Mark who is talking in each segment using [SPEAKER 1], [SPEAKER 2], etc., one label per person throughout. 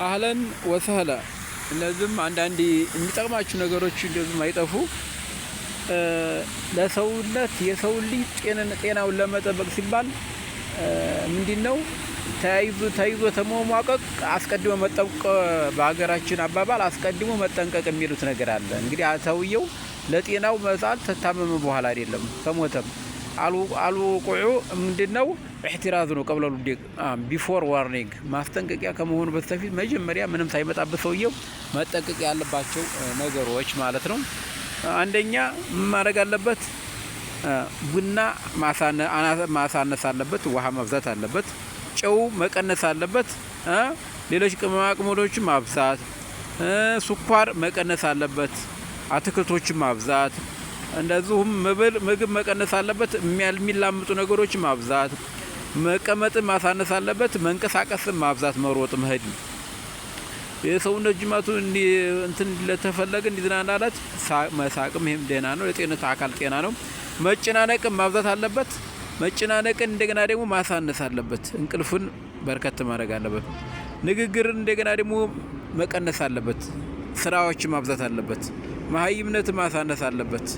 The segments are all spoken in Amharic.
[SPEAKER 1] አህለን ወሰህላ እነዚህም አንዳንድ የሚጠቅማችሁ ነገሮች እንደዚህ ማይጠፉ ለሰውነት የሰው ልጅ ጤናውን ለመጠበቅ ሲባል ምንድነው ተይዞ ተሟሟቀቅ አስቀድሞ መጠንቀቅ በሀገራችን አባባል አስቀድሞ መጠንቀቅ የሚሉት ነገር አለ። እንግዲህ ሰውየው ለጤናው መጻል ተታመመ በኋላ አይደለም ከሞተም አልወቁዑ ምንድነው احتراز ነው قبل الوديق ቢፎር ዋርኒንግ ማስጠንቀቂያ ከመሆኑ በፊት መጀመሪያ ምንም ሳይመጣበት ሰውየው መጠንቀቅ ያለባቸው ነገሮች ማለት ነው። አንደኛ ማድረግ አለበት ቡና ማሳነስ አለበት፣ ውሃ መብዛት አለበት፣ ጨው መቀነስ አለበት፣ ሌሎች ቅመማ ቅመሞችን ማብዛት፣ ስኳር መቀነስ አለበት፣ አትክልቶችን ማብዛት፣ እንደዚሁም ምግብ መቀነስ አለበት፣ የሚላምጡ ነገሮች ማብዛት፣ መቀመጥ ማሳነስ አለበት፣ መንቀሳቀስ ማብዛት፣ መሮጥ መሄድ። የሰውነት ጅማቱ እንትን ለተፈለገ እንዲዝናናላት መሳቅም ይሄም ደህና ነው፣ ለጤንነት አካል ጤና ነው። መጨናነቅ ማብዛት አለበት። መጨናነቅ እንደገና ደግሞ ማሳነስ አለበት። እንቅልፉን በርከት ማድረግ አለበት። ንግግር እንደገና ደግሞ መቀነስ አለበት። ስራዎች ማብዛት አለበት። መሀይምነት ማሳነስ አለበት።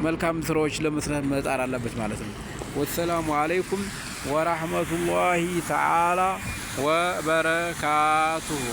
[SPEAKER 1] መልካም ስራዎች ለመስራት መጣር አለበት ማለት ነው። ወሰላሙ አለይኩም ወራህመቱላሂ ተዓላ ወበረካቱሁ።